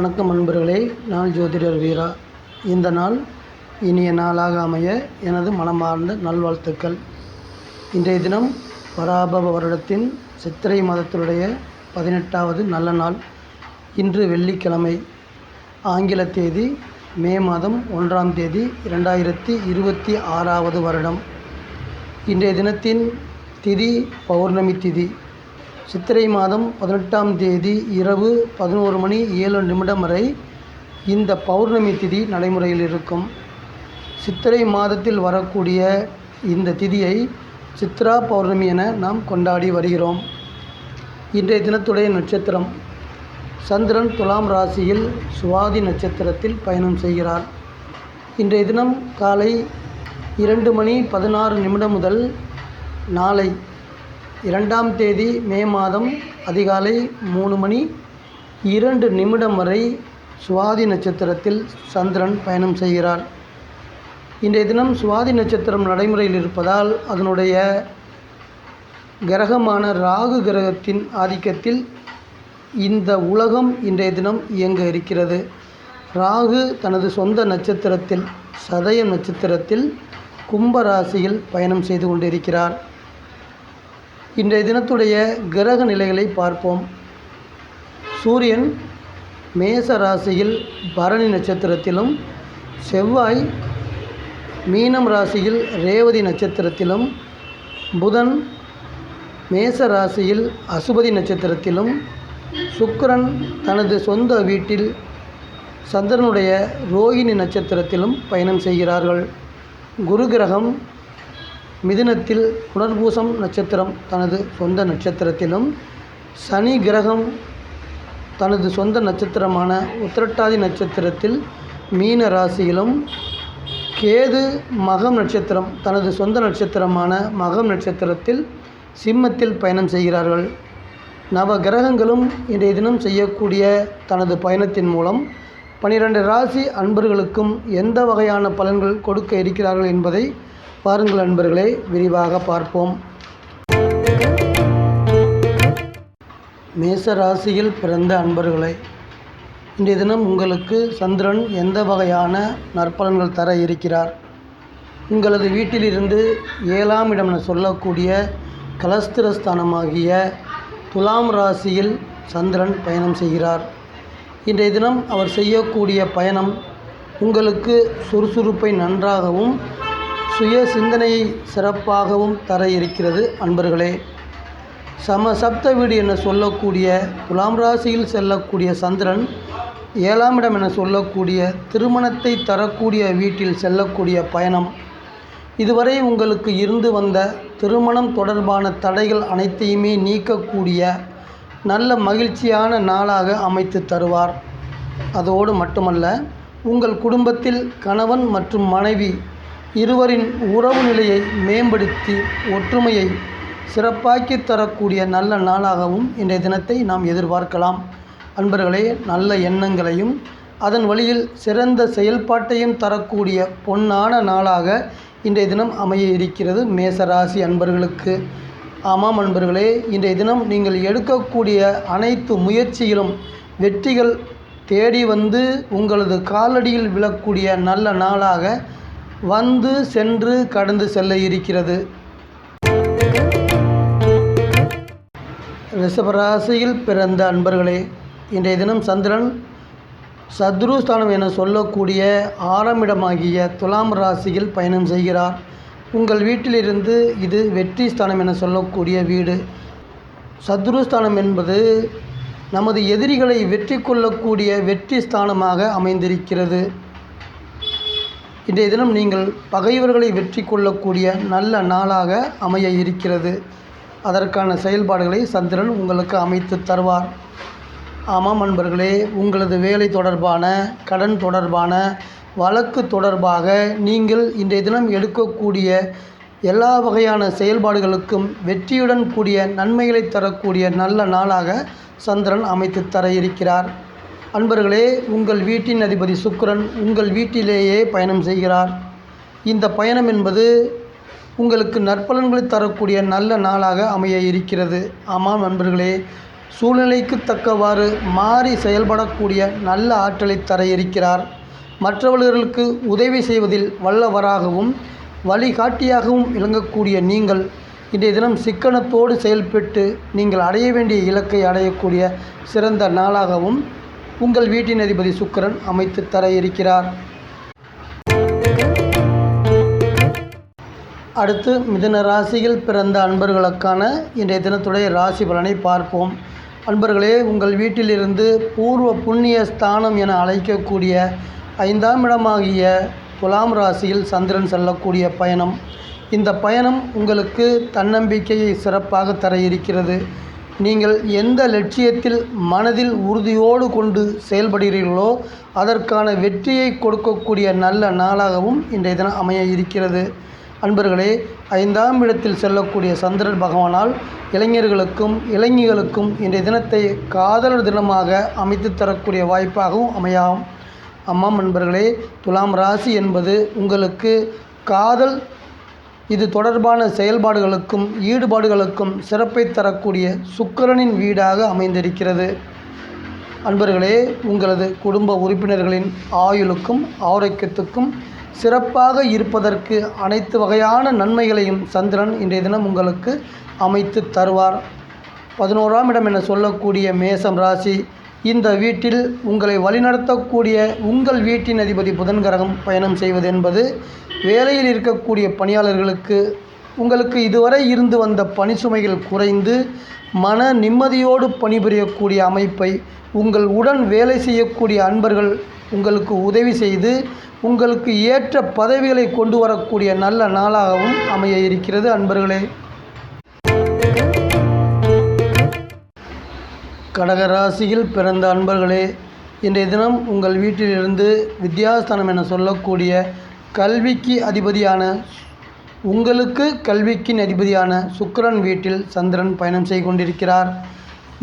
வணக்கம் நண்பர்களே, நான் ஜோதிடர் வீரா. இந்த நாள் இனிய நாளாக அமைய எனது மனமார்ந்த நல்வாழ்த்துக்கள். இன்றைய தினம் பராபவ வருடத்தின் சித்திரை மாதத்தினுடைய 18வது நல்ல நாள். இன்று வெள்ளிக்கிழமை. ஆங்கில தேதி மே மாதம் 1ஆம் தேதி 2026வது வருடம். இன்றைய தினத்தின் திதி பௌர்ணமி திதி. சித்திரை மாதம் 18ஆம் தேதி இரவு 11:07 வரை இந்த பௌர்ணமி திதி நடைமுறையில் இருக்கும். சித்திரை மாதத்தில் வரக்கூடிய இந்த திதியை சித்ரா பௌர்ணமி என நாம் கொண்டாடி வருகிறோம். இன்றைய தினத்துடைய நட்சத்திரம் சந்திரன் துலாம் ராசியில் சுவாதி நட்சத்திரத்தில் பயணம் செய்கிறார். இன்றைய தினம் காலை 2:16 முதல் நாளை 2ஆம் தேதி மே மாதம் அதிகாலை 3:02 வரை சுவாதி நட்சத்திரத்தில் சந்திரன் பயணம் செய்கிறார். இன்றைய தினம் சுவாதி நட்சத்திரம் நடைமுறையில் இருப்பதால் அதனுடைய கிரகமான ராகு கிரகத்தின் ஆதிக்கத்தில் இந்த உலகம் இன்றைய தினம் இயங்க இருக்கிறது. ராகு தனது சொந்த நட்சத்திரத்தில் சதயம் நட்சத்திரத்தில் கும்ப ராசியில் பயணம் செய்து கொண்டிருக்கிறார். இன்றைய தினத்துடைய கிரக நிலைகளை பார்ப்போம். சூரியன் மேச ராசியில் பரணி நட்சத்திரத்திலும், செவ்வாய் மீனம் ராசியில் ரேவதி நட்சத்திரத்திலும், புதன் மேச ராசியில் அசுபதி நட்சத்திரத்திலும், சுக்கிரன் தனது சொந்த வீட்டில் சந்திரனுடைய ரோகிணி நட்சத்திரத்திலும் பயணம் செய்கிறார்கள். குரு கிரகம் மிதுனத்தில் புனர்பூசம் நட்சத்திரம் தனது சொந்த நட்சத்திரத்திலும், சனி கிரகம் தனது சொந்த நட்சத்திரமான உத்திரட்டாதி நட்சத்திரத்தில் மீன ராசியிலும், கேது மகம் நட்சத்திரம் தனது சொந்த நட்சத்திரமான மகம் நட்சத்திரத்தில் சிம்மத்தில் பயணம் செய்கிறார்கள். நவ கிரகங்களும் இன்றைய தினம் செய்யக்கூடிய தனது பயணத்தின் மூலம் 12 ராசி அன்பர்களுக்கும் எந்த வகையான பலன்கள் கொடுக்க இருக்கிறார்கள் என்பதை பாருங்கள் அன்பர்களே, விரிவாக பார்ப்போம். மேச ராசியில் பிறந்த அன்பர்களே, இன்றைய தினம் உங்களுக்கு சந்திரன் எந்த வகையான நற்பலன்கள் தர இருக்கிறார்? உங்களது வீட்டிலிருந்து 7ஆம் இடம் என சொல்லக்கூடிய கலஸ்திரஸ்தானமாகிய துலாம் ராசியில் சந்திரன் பயணம் செய்கிறார். இன்றைய தினம் அவர் செய்யக்கூடிய பயணம் உங்களுக்கு சுறுசுறுப்பை நன்றாகவும் சுய சிந்தனையை சிறப்பாகவும் தர இருக்கிறது அன்பர்களே. சப்த வீடு என சொல்லக்கூடிய துலாம் ராசியில் செல்லக்கூடிய சந்திரன் 7ஆம் இடம் என சொல்லக்கூடிய திருமணத்தை தரக்கூடிய வீட்டில் செல்லக்கூடிய பயணம் இதுவரை உங்களுக்கு இருந்து வந்த திருமணம் தொடர்பான தடைகள் அனைத்தையுமே நீக்கக்கூடிய நல்ல மகிழ்ச்சியான நாளாக அமைத்து தருவார். அதோடு மட்டுமல்ல, உங்கள் குடும்பத்தில் கணவன் மற்றும் மனைவி இருவரின் உறவு நிலையை மேம்படுத்தி ஒற்றுமையை சிறப்பாக்கி தரக்கூடிய நல்ல நாளாகவும் இன்றைய தினத்தை நாம் எதிர்பார்க்கலாம். அன்பர்களே, நல்ல எண்ணங்களையும் அதன் வழியில் சிறந்த செயல்பாட்டையும் தரக்கூடிய பொன்னான நாளாக இன்றைய தினம் அமைய இருக்கிறது மேசராசி அன்பர்களுக்கு. ஆமாம் அன்பர்களே, இன்றைய தினம் நீங்கள் எடுக்கக்கூடிய அனைத்து முயற்சியிலும் வெற்றிகள் தேடி வந்து உங்களது காலடியில் விழக்கூடிய நல்ல நாளாக வந்து சென்று கடந்து செல்ல இருக்கிறது. ரிஷபராசியில் பிறந்த அன்பர்களே, இன்றைய தினம் சந்திரன் சத்ருஸ்தானம் என சொல்லக்கூடிய 6ஆம் இடமாகிய துலாம் ராசியில் பயணம் செய்கிறார். உங்கள் வீட்டிலிருந்து இது வெற்றி ஸ்தானம் என சொல்லக்கூடிய வீடு. சத்ருஸ்தானம் என்பது நமது எதிரிகளை வெற்றி கொள்ளக்கூடிய வெற்றி ஸ்தானமாக அமைந்திருக்கிறது. இன்றைய தினம் நீங்கள் பகைவர்களை வெற்றி கொள்ளக்கூடிய நல்ல நாளாக அமைய இருக்கிறது. அதற்கான செயல்பாடுகளை சந்திரன் உங்களுக்கு அமைத்து தருவார். ஆமாம் அன்பர்களே, உங்களது வேலை தொடர்பான, கடன் தொடர்பான, வழக்கு தொடர்பாக நீங்கள் இன்றைய தினம் எடுக்கக்கூடிய எல்லா வகையான செயல்பாடுகளுக்கும் வெற்றியுடன் கூடிய நன்மைகளை தரக்கூடிய நல்ல நாளாக சந்திரன் அமைத்து தர இருக்கிறார். அன்பர்களே, உங்கள் வீட்டின் அதிபதி சுக்கிரன் உங்கள் வீட்டிலேயே பயணம் செய்கிறார். இந்த பயணம் என்பது உங்களுக்கு நற்பலன்களை தரக்கூடிய நல்ல நாளாக அமைய இருக்கிறது. ஆமாம் நண்பர்களே, சூழ்நிலைக்கு தக்கவாறு மாறி செயல்படக்கூடிய நல்ல ஆற்றலை தர இருக்கிறார். மற்றவர்களுக்கு உதவி செய்வதில் வல்லவராகவும் வழிகாட்டியாகவும் விளங்கக்கூடிய நீங்கள் இன்றைய தினம் சிக்கனத்தோடு செயல்பட்டு நீங்கள் அடைய வேண்டிய இலக்கை அடையக்கூடிய சிறந்த நாளாகவும் உங்கள் வீட்டின் அதிபதி சுக்கிரன் அமைத்து தர இருக்கிறார். அடுத்து மிதுன ராசியில் பிறந்த அன்பர்களுக்கான இன்றைய தினத்துடைய ராசி பலனை பார்ப்போம். அன்பர்களே, உங்கள் வீட்டிலிருந்து பூர்வ புண்ணிய ஸ்தானம் என அழைக்கக்கூடிய 5ஆம் இடமாகிய துலாம் ராசியில் சந்திரன் செல்லக்கூடிய பயணம். இந்த பயணம் உங்களுக்கு தன்னம்பிக்கையை சிறப்பாக தர இருக்கிறது. நீங்கள் எந்த லட்சியத்தில் மனதில் உறுதியோடு கொண்டு செயல்படுகிறீர்களோ அதற்கான வெற்றியை கொடுக்கக்கூடிய நல்ல நாளாகவும் இன்றைய தினம் அமைய இருக்கிறது. அன்பர்களே, 5ஆம் இடத்தில் செல்லக்கூடிய சந்திரன் பகவானால் இளைஞர்களுக்கும் இளைஞர்களுக்கும் இன்றைய தினத்தை காதலர் தினமாக அமைத்து தரக்கூடிய வாய்ப்பாகவும் அமையாம். ஆமாம் அன்பர்களே, துலாம் ராசி என்பது உங்களுக்கு காதல் இது தொடர்பான செயல்பாடுகளுக்கும் ஈடுபாடுகளுக்கும் சிறப்பை தரக்கூடிய சுக்கிரனின் வீடாக அமைந்திருக்கிறது. அன்பர்களே, உங்களது குடும்ப உறுப்பினர்களின் ஆயுளுக்கும் ஆரோக்கியத்துக்கும் சிறப்பாக இருப்பதற்கு அனைத்து வகையான நன்மைகளையும் சந்திரன் இன்றைய தினம் உங்களுக்கு அமைத்து தருவார். 11ஆம் இடம் என சொல்லக்கூடிய மேசம் ராசி, இந்த வீட்டில் உங்களை வழிநடத்தக்கூடிய உங்கள் வீட்டின் அதிபதி புதன் கிரகம் பயணம் செய்வது என்பது வேலையில் இருக்கக்கூடிய பணியாளர்களுக்கு உங்களுக்கு இதுவரை இருந்து வந்த பணி சுமைகள் குறைந்து மன நிம்மதியோடு பணிபுரியக்கூடிய அமைப்பை உங்கள் உடன் வேலை செய்யக்கூடிய அன்பர்கள் உங்களுக்கு உதவி செய்து உங்களுக்கு ஏற்ற பதவிகளை கொண்டு வரக்கூடிய நல்ல நாளாகவும் அமைய இருக்கிறது. அன்பர்களே, கடகராசியில் பிறந்த அன்பர்களே, இன்றைய தினம் உங்கள் வீட்டிலிருந்து வித்யாஸ்தானம் என சொல்லக்கூடிய கல்விக்கு அதிபதியான உங்களுக்கு கல்விக்கின் அதிபதியான சுக்கிரன் வீட்டில் சந்திரன் பயணம் செய்து கொண்டிருக்கிறார்.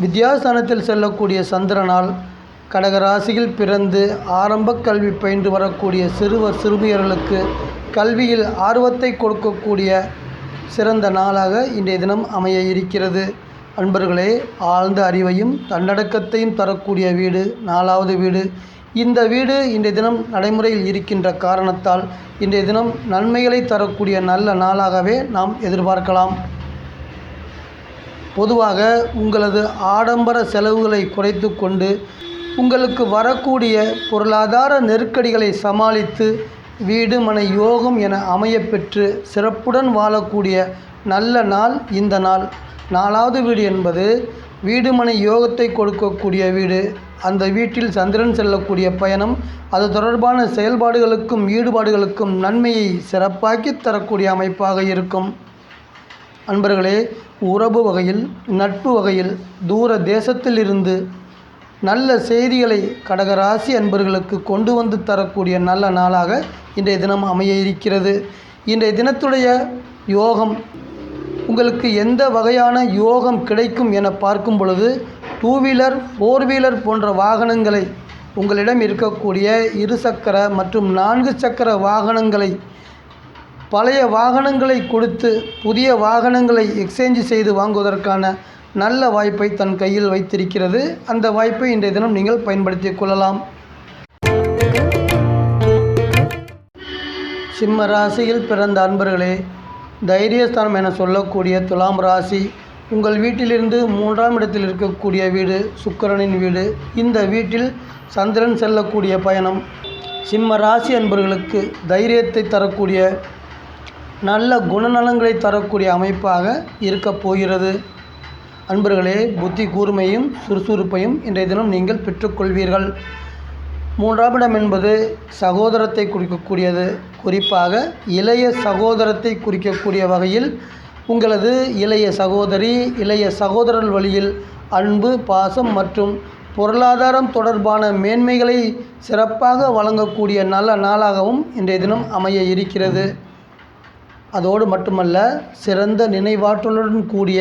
வித்யாஸ்தானத்தில் செல்லக்கூடிய சந்திரனால் கடகராசியில் பிறந்து ஆரம்ப கல்வி பயின்று வரக்கூடிய சிறுவர் சிறுமியர்களுக்கு கல்வியில் ஆர்வத்தை கொடுக்கக்கூடிய சிறந்த நாளாக இன்றைய தினம் அமைய இருக்கிறது. அன்பர்களே, ஆழ்ந்த அறிவையும் தன்னடக்கத்தையும் தரக்கூடிய வீடு 4வது வீடு. இந்த வீடு இன்றைய தினம் நடைமுறையில் இருக்கின்ற காரணத்தால் இன்றைய தினம் நன்மைகளை தரக்கூடிய நல்ல நாளாகவே நாம் எதிர்பார்க்கலாம். பொதுவாக உங்களது ஆடம்பர செலவுகளை குறைத்து கொண்டு உங்களுக்கு வரக்கூடிய பொருளாதார நெருக்கடிகளை சமாளித்து வீடு மனை யோகம் என அமையப்பெற்று சிறப்புடன் வாழக்கூடிய நல்ல நாள் இந்த நாள். 4வது வீடு என்பது வீடு மனை யோகத்தை கொடுக்கக்கூடிய வீடு. அந்த வீட்டில் சந்திரன் செல்லக்கூடிய பயணம் அது தொடர்பான செயல்பாடுகளுக்கும் ஈடுபாடுகளுக்கும் நன்மையை சிறப்பாக்கி தரக்கூடிய அமைப்பாக இருக்கும். அன்பர்களே, உறவு வகையில் நட்பு வகையில் தூர தேசத்தில் இருந்து நல்ல செய்திகளை கடகராசி அன்பர்களுக்கு கொண்டு வந்து தரக்கூடிய நல்ல நாளாக இன்றைய தினம் அமைய இருக்கிறது. இன்றைய தினத்துடைய யோகம் உங்களுக்கு எந்த வகையான யோகம் கிடைக்கும் என பார்க்கும் பொழுது 2 வீலர் 4 வீலர் போன்ற வாகனங்களை உங்களிடம் இருக்கக்கூடிய 2 சக்கர மற்றும் 4 சக்கர வாகனங்களை பழைய வாகனங்களை கொடுத்து புதிய வாகனங்களை எக்ஸ்சேஞ்ச் செய்து வாங்குவதற்கான நல்ல வாய்ப்பை தன் கையில் வைத்திருக்கிறது. அந்த வாய்ப்பை இன்றைய தினம் நீங்கள் பயன்படுத்திக் கொள்ளலாம். சிம்ம ராசியில் பிறந்த அன்பர்களே, தைரியஸ்தானம் என சொல்லக்கூடிய துலாம் ராசி உங்கள் வீட்டிலிருந்து 3ஆம் இடத்தில் இருக்கக்கூடிய வீடு சுக்கிரனின் வீடு. இந்த வீட்டில் சந்திரன் செல்லக்கூடிய பயணம் சிம்ம ராசி அன்பர்களுக்கு தைரியத்தை தரக்கூடிய நல்ல குணநலங்களை தரக்கூடிய அமைப்பாக இருக்கப் போகிறது. அன்பர்களே, புத்தி கூர்மையும் சுறுசுறுப்பையும் இன்றைய தினம் நீங்கள் பெற்றுக்கொள்வீர்கள். 3ஆம் இடம் என்பது சகோதரத்தை குறிக்கக்கூடியது. குறிப்பாக இளைய சகோதரத்தை குறிக்கக்கூடிய வகையில் உங்களது இளைய சகோதரி இளைய சகோதரர் வழியில் அன்பு பாசம் மற்றும் பொருளாதாரம் தொடர்பான மேன்மைகளை சிறப்பாக வழங்கக்கூடிய நல்ல நாளாகவும் இன்றைய தினம் அமைய இருக்கிறது. அதோடு மட்டுமல்ல, சிறந்த நினைவாற்றலுடன் கூடிய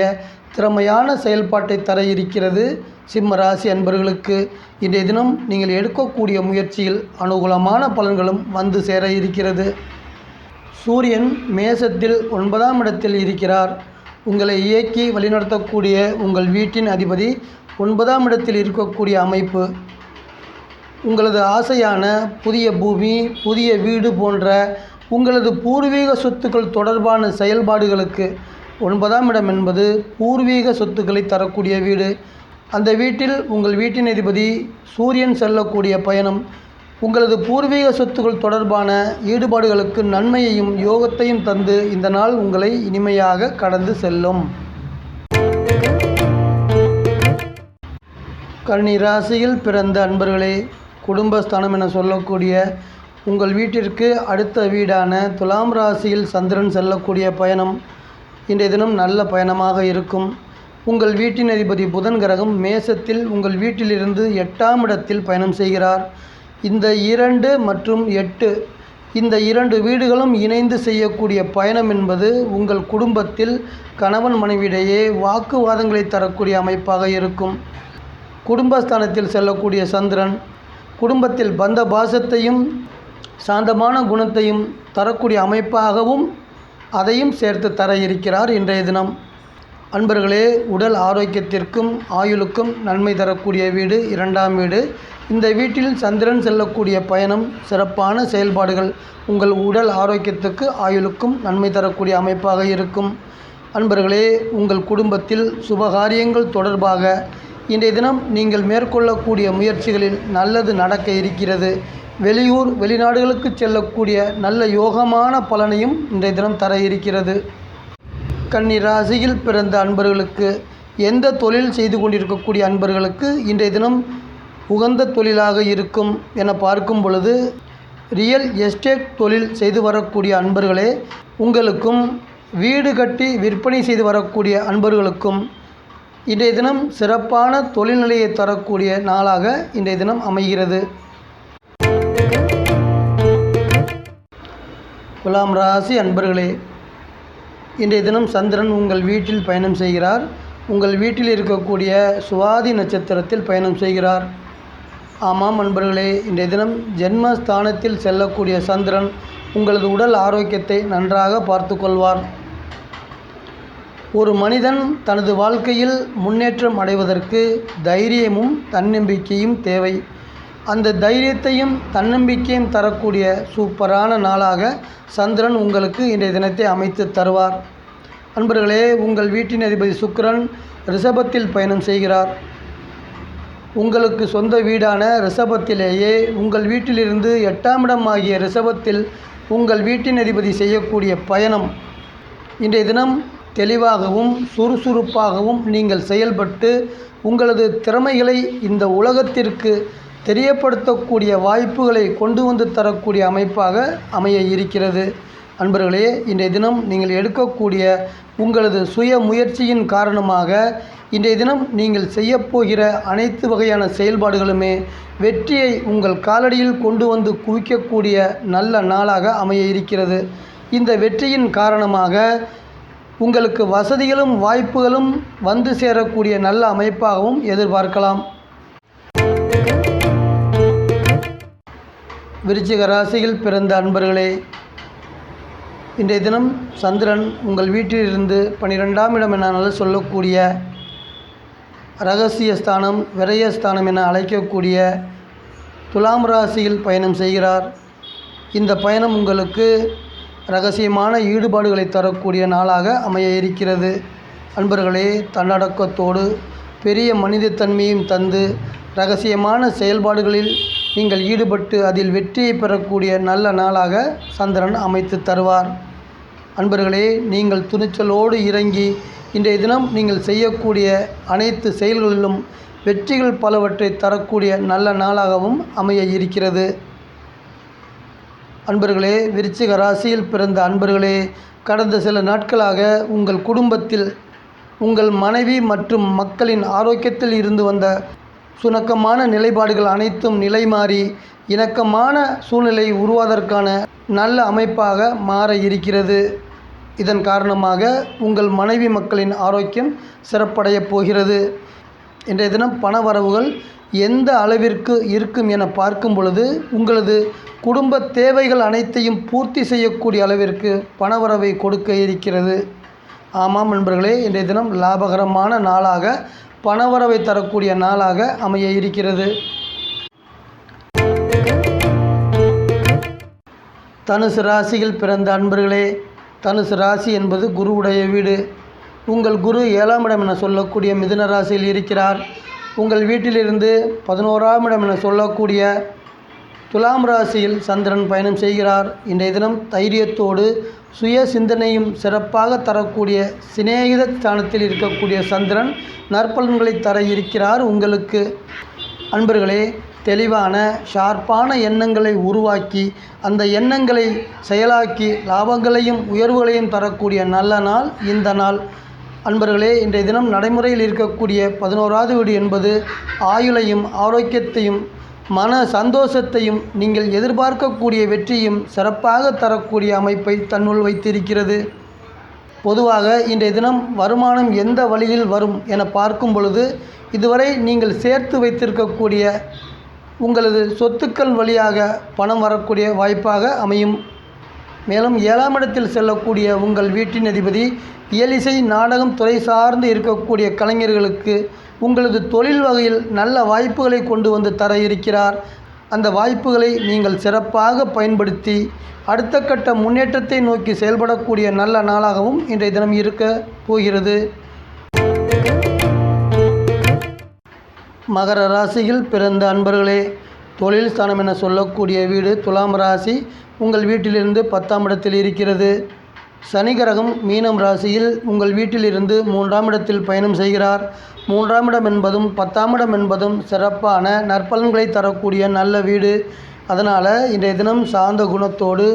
திறமையான செயல்பாட்டை தர இருக்கிறது. சிம்ம ராசி அன்பர்களுக்கு இன்றைய தினம் நீங்கள் எடுக்கக்கூடிய முயற்சியில் அனுகூலமான பலன்களும் வந்து சேர இருக்கிறது. சூரியன் மேசத்தில் 9ஆம் இடத்தில் இருக்கிறார். உங்களை இயக்கி வழிநடத்தக்கூடிய உங்கள் வீட்டின் அதிபதி 9ஆம் இடத்தில் இருக்கக்கூடிய அமைப்பு உங்களது ஆசையான புதிய பூமி, புதிய வீடு போன்ற உங்களது பூர்வீக சொத்துக்கள் தொடர்பான செயல்பாடுகளுக்கு 9ஆம் இடம் என்பது பூர்வீக சொத்துக்களை தரக்கூடிய வீடு. அந்த வீட்டில் உங்கள் வீட்டின் அதிபதி சூரியன் செல்லக்கூடிய பயணம் உங்களது பூர்வீக சொத்துக்கள் தொடர்பான ஈடுபாடுகளுக்கு நன்மையையும் யோகத்தையும் தந்து இந்த நாள் உங்களை இனிமையாக கடந்து செல்லும். கன்னி ராசியில் பிறந்த அன்பர்களே, குடும்பஸ்தானம் என சொல்லக்கூடிய உங்கள் வீட்டிற்கு அடுத்த வீடான துலாம் ராசியில் சந்திரன் செல்லக்கூடிய பயணம் இன்றைய தினம் நல்ல பயணமாக இருக்கும். உங்கள் வீட்டின் அதிபதி புதன் கிரகம் மேசத்தில் உங்கள் வீட்டிலிருந்து 8ஆம் இடத்தில் பயணம் செய்கிறார். இந்த 2 மற்றும் 8 இந்த 2 வீடுகளும் இணைந்து செய்யக்கூடிய பயணம் என்பது உங்கள் குடும்பத்தில் கணவன் மனைவியிடையே வாக்குவாதங்களை தரக்கூடிய அமைப்பாக இருக்கும். குடும்பஸ்தானத்தில் செல்லக்கூடிய சந்திரன் குடும்பத்தில் பந்த பாசத்தையும் சாந்தமான குணத்தையும் தரக்கூடிய அமைப்பாகவும் அதையும் சேர்த்து தர இருக்கிறார் இன்றைய தினம். அன்பர்களே, உடல் ஆரோக்கியத்திற்கும் ஆயுளுக்கும் நன்மை தரக்கூடிய வீடு 2ஆம் வீடு. இந்த வீட்டில் சந்திரன் செல்லக்கூடிய பயணம் சிறப்பான செயல்பாடுகள் உங்கள் உடல் ஆரோக்கியத்துக்கு ஆயுளுக்கும் நன்மை தரக்கூடிய அமைப்பாக இருக்கும். அன்பர்களே, உங்கள் குடும்பத்தில் சுபகாரியங்கள் தொடர்பாக இன்றைய தினம் நீங்கள் மேற்கொள்ளக்கூடிய முயற்சிகளில் நல்லது நடக்க இருக்கிறது. வெளியூர் வெளிநாடுகளுக்கு செல்லக்கூடிய நல்ல யோகமான பலனையும் இன்றைய தினம் தர இருக்கிறது. கன்னி ராசியில் பிறந்த அன்பர்களுக்கு எந்த தொழில் செய்து கொண்டிருக்கக்கூடிய அன்பர்களுக்கு இன்றைய தினம் உகந்த தொழிலாக இருக்கும் என பார்க்கும் பொழுது, ரியல் எஸ்டேட் தொழில் செய்து வரக்கூடிய அன்பர்களே, உங்களுக்கும் வீடு கட்டி விற்பனை செய்து வரக்கூடிய அன்பர்களுக்கும் இன்றைய தினம் சிறப்பான தொழில்நிலையை தரக்கூடிய நாளாக இன்றைய தினம் அமைகிறது. துலாம் ராசி அன்பர்களே, இன்றைய தினம் சந்திரன் உங்கள் வீட்டில் பயணம் செய்கிறார். உங்கள் வீட்டில் இருக்கக்கூடிய சுவாதி நட்சத்திரத்தில் பயணம் செய்கிறார். ஆமாம் அன்பர்களே, இன்றைய தினம் ஜென்மஸ்தானத்தில் செல்லக்கூடிய சந்திரன் உங்களது உடல் ஆரோக்கியத்தை நன்றாக பார்த்து கொள்வார். ஒரு மனிதன் தனது வாழ்க்கையில் முன்னேற்றம் அடைவதற்கு தைரியமும் தன்னம்பிக்கையும் தேவை. அந்த தைரியத்தையும் தன்னம்பிக்கையும் தரக்கூடிய சூப்பரான நாளாக சந்திரன் உங்களுக்கு இன்றைய தினத்தை அமைத்து தருவார். அன்பர்களே, உங்கள் வீட்டின் அதிபதி சுக்கிரன் ரிஷபத்தில் பயணம் செய்கிறார். உங்களுக்கு சொந்த வீடான ரிஷபத்திலேயே உங்கள் வீட்டிலிருந்து 8ஆம் இடம் ஆகிய ரிஷபத்தில் உங்கள் வீட்டின் அதிபதி செய்யக்கூடிய பயணம் இன்றைய தினம் தெளிவாகவும் சுறுசுறுப்பாகவும் நீங்கள் செயல்பட்டு உங்களது திறமைகளை இந்த உலகத்திற்கு தெரியப்படுத்தக்கூடிய வாய்ப்புகளை கொண்டு வந்து தரக்கூடிய அமைப்பாக அமைய இருக்கிறது. அன்பர்களே, இன்றைய தினம் நீங்கள் எடுக்கக்கூடிய உங்களது சுய முயற்சியின் காரணமாக இன்றைய தினம் நீங்கள் செய்யப்போகிற அனைத்து வகையான செயல்பாடுகளுமே வெற்றியை உங்கள் காலடியில் கொண்டு வந்து குவிக்கக்கூடிய நல்ல நாளாக அமைய இருக்கிறது. இந்த வெற்றியின் காரணமாக உங்களுக்கு வசதிகளும் வாய்ப்புகளும் வந்து சேரக்கூடிய நல்ல அமைப்பாகவும் எதிர்பார்க்கலாம். விருச்சிக ராசியில் பிறந்த அன்பர்களே, இன்றைய தினம் சந்திரன் உங்கள் வீட்டிலிருந்து 12ஆம் இடம் என சொல்லக்கூடிய இரகசியஸ்தானம் விரயஸ்தானம் என அழைக்கக்கூடிய துலாம் ராசியில் பயணம் செய்கிறார். இந்த பயணம் உங்களுக்கு இரகசியமான ஈடுபாடுகளை தரக்கூடிய நாளாக அமைய இருக்கிறது. அன்பர்களே, தன்னடக்கத்தோடு பெரிய மனிதத்தன்மையும் தந்து இரகசியமான செயல்பாடுகளில் நீங்கள் ஈடுபட்டு அதில் வெற்றியை பெறக்கூடிய நல்ல நாளாக சந்திரன் அமைத்து தருவார். அன்பர்களே, நீங்கள் துணிச்சலோடு இறங்கி இன்றைய தினம் நீங்கள் செய்யக்கூடிய அனைத்து செயல்களிலும் வெற்றிகள் பலவற்றை தரக்கூடிய நல்ல நாளாகவும் அமைய இருக்கிறது. அன்பர்களே, விருச்சிக ராசியில் பிறந்த அன்பர்களே, கடந்த சில நாட்களாக உங்கள் குடும்பத்தில் உங்கள் மனைவி மற்றும் மக்களின் ஆரோக்கியத்தில் இருந்து வந்த சுணக்கமான நிலைப்பாடுகள் அனைத்தும் நிலை மாறி இணக்கமான சூழ்நிலை உருவாவதற்கான நல்ல அமைப்பாக மாற இருக்கிறது. இதன் காரணமாக உங்கள் மனைவி மக்களின் ஆரோக்கியம் சிறப்படையப் போகிறது. இன்றைய தினம் பண வரவுகள் எந்த அளவிற்கு இருக்கும் என பார்க்கும் பொழுது உங்களது குடும்ப தேவைகள் அனைத்தையும் பூர்த்தி செய்யக்கூடிய அளவிற்கு பணவரவை கொடுக்க இருக்கிறது. ஆமாம் நண்பர்களே, இன்றைய தினம் லாபகரமான நாளாக, பணவரவை தரக்கூடிய நாளாக அமைய இருக்கிறது. தனுசு ராசியில் பிறந்த அன்பர்களே, தனுசு ராசி என்பது குருவுடைய வீடு. உங்கள் குரு 7ஆம் இடம் என சொல்லக்கூடிய மிதுன ராசியில் இருக்கிறார். உங்கள் வீட்டிலிருந்து 11ஆம் இடம் என சொல்லக்கூடிய துலாம் ராசியில் சந்திரன் பயணம் செய்கிறார். இன்றைய தினம் தைரியத்தோடு சுய சிந்தனையும் சிறப்பாக தரக்கூடிய சிநேகித ஸ்தானத்தில் இருக்கக்கூடிய சந்திரன் நற்பலன்களை தர இருக்கிறார் உங்களுக்கு. அன்பர்களே, தெளிவான ஷார்ப்பான எண்ணங்களை உருவாக்கி அந்த எண்ணங்களை செயலாக்கி லாபங்களையும் உயர்வுகளையும் தரக்கூடிய நல்ல நாள் இந்த நாள். அன்பர்களே, இன்றைய தினம் நடைமுறையில் இருக்கக்கூடிய 11வது வீடு என்பது ஆயுளையும் ஆரோக்கியத்தையும் மன சந்தோஷத்தையும் நீங்கள் எதிர்பார்க்கக்கூடிய வெற்றியும் சிறப்பாக தரக்கூடிய அமைப்பை தன்னுள் வைத்திருக்கிறது. பொதுவாக இன்றைய தினம் வருமானம் எந்த வழியில் வரும் என பார்க்கும் பொழுது இதுவரை நீங்கள் சேர்த்து வைத்திருக்கக்கூடிய உங்களது சொத்துக்கள் வழியாக பணம் வரக்கூடிய வாய்ப்பாக அமையும். மேலும் 7ஆம் இடத்தில் செல்லக்கூடிய உங்கள் வீட்டின் அதிபதி இயலிசை நாடகம் துறை சார்ந்து இருக்கக்கூடிய கலைஞர்களுக்கு உங்களது தொழில் வகையில் நல்ல வாய்ப்புகளை கொண்டு வந்து தர இருக்கிறார். அந்த வாய்ப்புகளை நீங்கள் சிறப்பாக பயன்படுத்தி அடுத்த கட்ட முன்னேற்றத்தை நோக்கி செயல்படக்கூடிய நல்ல நாளாகவும் இன்றைய தினம் இருக்க போகிறது. மகர ராசியில் பிறந்த அன்பர்களே, தொழில் ஸ்தானம் என சொல்லக்கூடிய வீடு துலாம் ராசி உங்கள் வீட்டிலிருந்து 10ஆம் இடத்தில் இருக்கிறது. சனி கிரகம் மீனம் ராசியில் உங்கள் வீட்டிலிருந்து 3ஆம் இடத்தில் பயணம் செய்கிறார். 3ஆம் இடம் என்பதும் 10ஆம் இடம் என்பதும் சிறப்பான நற்பலன்களை தரக்கூடிய நல்ல வீடு. அதனால் இன்றைய தினம் சாந்த குணத்தோடு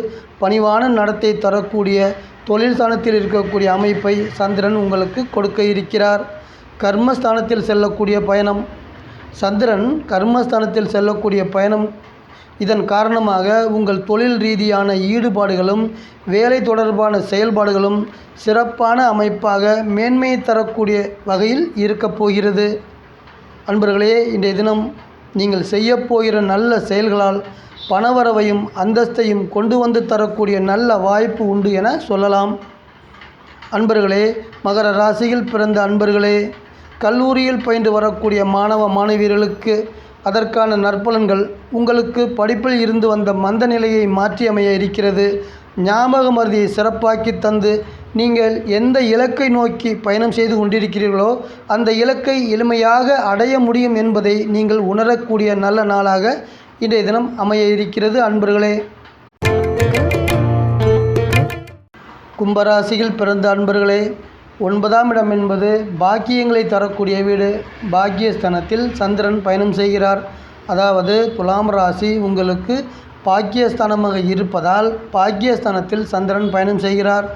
பணிவான நடத்தை தரக்கூடிய தொழில் ஸ்தானத்தில் இருக்கக்கூடிய அமைப்பை சந்திரன் உங்களுக்கு கொடுக்க இருக்கிறார். கர்மஸ்தானத்தில் செல்லக்கூடிய பயணம், சந்திரன் கர்மஸ்தானத்தில் செல்லக்கூடிய பயணம். இதன் காரணமாக உங்கள் தொழில் ரீதியான ஈடுபாடுகளும் வேலை தொடர்பான செயல்பாடுகளும் சிறப்பான அமைப்பாக மேன்மையை தரக்கூடிய வகையில் இருக்கப் போகிறது. அன்பர்களே, இன்றைய தினம் நீங்கள் செய்யப்போகிற நல்ல செயல்களால் பணவரவையும் அந்தஸ்தையும் கொண்டு வந்து தரக்கூடிய நல்ல வாய்ப்பு உண்டு என சொல்லலாம். அன்பர்களே, மகர ராசியில் பிறந்த அன்பர்களே, கல்லூரியில் பயின்று வரக்கூடிய மாணவ மாணவியர்களுக்கு அதற்கான நற்பலன்கள் உங்களுக்கு படிப்பில் இருந்து வந்த மந்த நிலையை மாற்றி அமைய இருக்கிறது. ஞாபக மறதியை சிறப்பாக்கி தந்து நீங்கள் எந்த இலக்கை நோக்கி பயணம் செய்து கொண்டிருக்கிறீர்களோ அந்த இலக்கை எளிமையாக அடைய முடியும் என்பதை நீங்கள் உணரக்கூடிய நல்ல நாளாக இன்றைய தினம் அமைய இருக்கிறது. அன்பர்களே, கும்பராசியில் பிறந்த அன்பர்களே, 9ஆம் இடம் என்பது பாக்கியங்களை தரக்கூடிய வீடு. பாக்கியஸ்தானத்தில் சந்திரன் பயணம் செய்கிறார். அதாவது துலாம் ராசி உங்களுக்கு பாக்கியஸ்தானமாக இருப்பதால் பாக்கியஸ்தானத்தில் சந்திரன் பயணம் செய்கிறார்.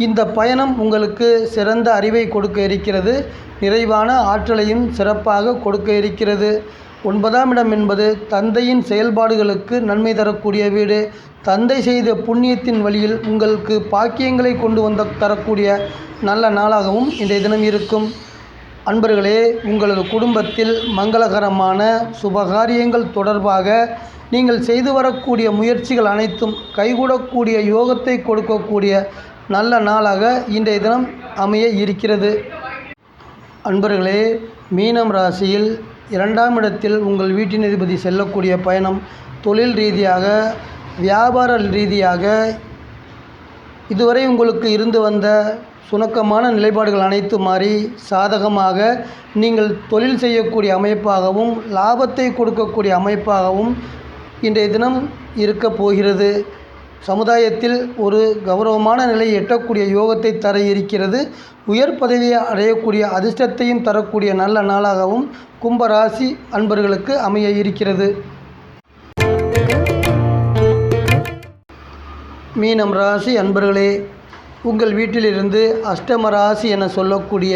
இந்த பயணம் உங்களுக்கு சிறந்த அறிவை கொடுக்க இருக்கிறது. நிறைவான ஆற்றலையும் சிறப்பாக கொடுக்க இருக்கிறது. 9ஆம் இடம் என்பது தந்தையின் செயல்பாடுகளுக்கு நன்மை தரக்கூடிய வீடு. தந்தை செய்த புண்ணியத்தின் வழியில் உங்களுக்கு பாக்கியங்களை கொண்டு தரக்கூடிய நல்ல நாளாகவும் இன்றைய தினம் இருக்கும். அன்பர்களே, உங்களது குடும்பத்தில் மங்களகரமான சுபகாரியங்கள் தொடர்பாக நீங்கள் செய்து வரக்கூடிய முயற்சிகள் அனைத்தும் கைகூடக்கூடிய யோகத்தை கொடுக்கக்கூடிய நல்ல நாளாக இன்றைய தினம் அமைய இருக்கிறது. அன்பர்களே, மீனம் ராசியில் 2ஆம் இடத்தில் உங்கள் வீட்டின் அதிபதி செல்லக்கூடிய பயணம் தொழில் ரீதியாக வியாபார ரீதியாக இதுவரை உங்களுக்கு இருந்து வந்த சுணக்கமான நிலைப்பாடுகள் அனைத்து மாறி சாதகமாக நீங்கள் தொழில் செய்யக்கூடிய அமைப்பாகவும் லாபத்தை கொடுக்கக்கூடிய அமைப்பாகவும் இன்றைய தினம் இருக்க போகிறது. சமுதாயத்தில் ஒரு கௌரவமான நிலையை எட்டக்கூடிய யோகத்தை தர இருக்கிறது. உயர் பதவியை அடையக்கூடிய அதிர்ஷ்டத்தையும் தரக்கூடிய நல்ல நாளாகவும் கும்பராசி அன்பர்களுக்கு அமைய இருக்கிறது. மீனம் ராசி அன்பர்களே, உங்கள் வீட்டிலிருந்து அஷ்டம ராசி என சொல்லக்கூடிய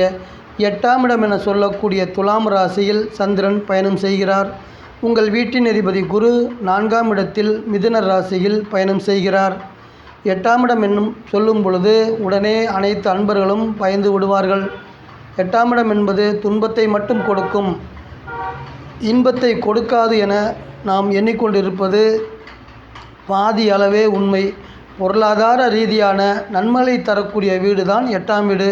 8ஆம் இடம் என சொல்லக்கூடிய துலாம் ராசியில் சந்திரன் பயணம் செய்கிறார். உங்கள் வீட்டின் அதிபதி குரு 4ஆம் இடத்தில் மிதுன ராசியில் பயணம் செய்கிறார். 8ஆம் இடம் என்னும் சொல்லும் பொழுது உடனே அனைத்து அன்பர்களும் பயந்து விடுவார்கள். 8ஆம் இடம் என்பது துன்பத்தை மட்டும் கொடுக்கும், இன்பத்தை கொடுக்காது என நாம் எண்ணிக்கொண்டிருப்பது பாதி அளவே உண்மை. பொருளாதார ரீதியான நன்மைகளை தரக்கூடிய வீடு தான் 8ஆம் வீடு.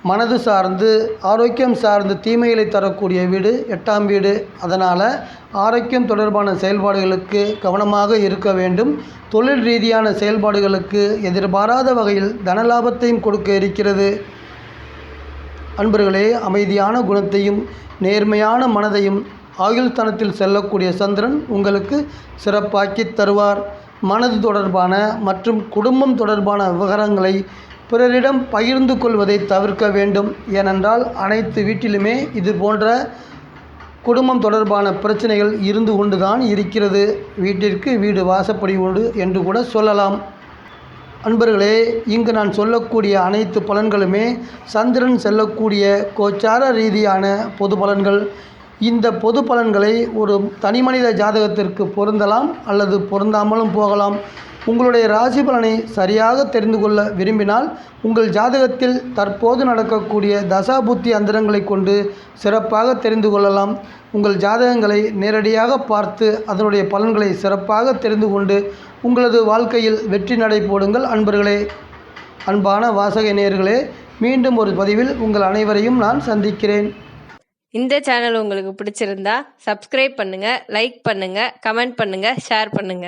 மனது சார்ந்து ஆரோக்கியம் சார்ந்து தீமைகளை தரக்கூடிய வீடு 8ஆம் வீடு. அதனால் ஆரோக்கியம் தொடர்பான செயல்பாடுகளுக்கு கவனமாக இருக்க வேண்டும். தொழில் ரீதியான செயல்பாடுகளுக்கு எதிர்பாராத வகையில் தனலாபத்தையும் கொடுக்க இருக்கிறது. அன்பர்களே, அமைதியான குணத்தையும் நேர்மையான மனதையும் ஆயுள்ஸ்தானத்தில் செல்லக்கூடிய சந்திரன் உங்களுக்கு சிறப்பாக்கி தருவார். மனது தொடர்பான மற்றும் குடும்பம் தொடர்பான விவகாரங்களை பிறரிடம் பகிர்ந்து கொள்வதை தவிர்க்க வேண்டும். ஏனென்றால் அனைத்து வீட்டிலுமே இது போன்ற குடும்பம் தொடர்பான பிரச்சனைகள் இருந்து கொண்டு தான் இருக்கிறது. வீட்டிற்கு வீடு வாசப்படி உண்டு என்று கூட சொல்லலாம். அன்பர்களே, இங்கு நான் சொல்லக்கூடிய அனைத்து பலன்களுமே சந்திரன் செல்லக்கூடிய கோச்சார ரீதியான பொது பலன்கள். இந்த பொது பலன்களை ஒரு தனிமனித ஜாதகத்திற்கு பொருந்தலாம் அல்லது பொருந்தாமலும் போகலாம். உங்களுடைய ராசி பலனை சரியாக தெரிந்து கொள்ள விரும்பினால் உங்கள் ஜாதகத்தில் தற்போது நடக்கக்கூடிய தசாபுத்தி அந்தரங்களை கொண்டு சிறப்பாக தெரிந்து கொள்ளலாம். உங்கள் ஜாதகங்களை நேரடியாக பார்த்து அதனுடைய பலன்களை சிறப்பாக தெரிந்து கொண்டு உங்களது வாழ்க்கையில் வெற்றி நடை போடுங்கள். அன்பர்களே, அன்பான வாசக நேயர்களே, மீண்டும் ஒரு பதிவில் உங்கள் அனைவரையும் நான் சந்திக்கிறேன். இந்த சேனல் உங்களுக்கு பிடிச்சிருந்தா சப்ஸ்கிரைப் பண்ணுங்க, லைக் பண்ணுங்க, கமெண்ட் பண்ணுங்க, ஷேர் பண்ணுங்க.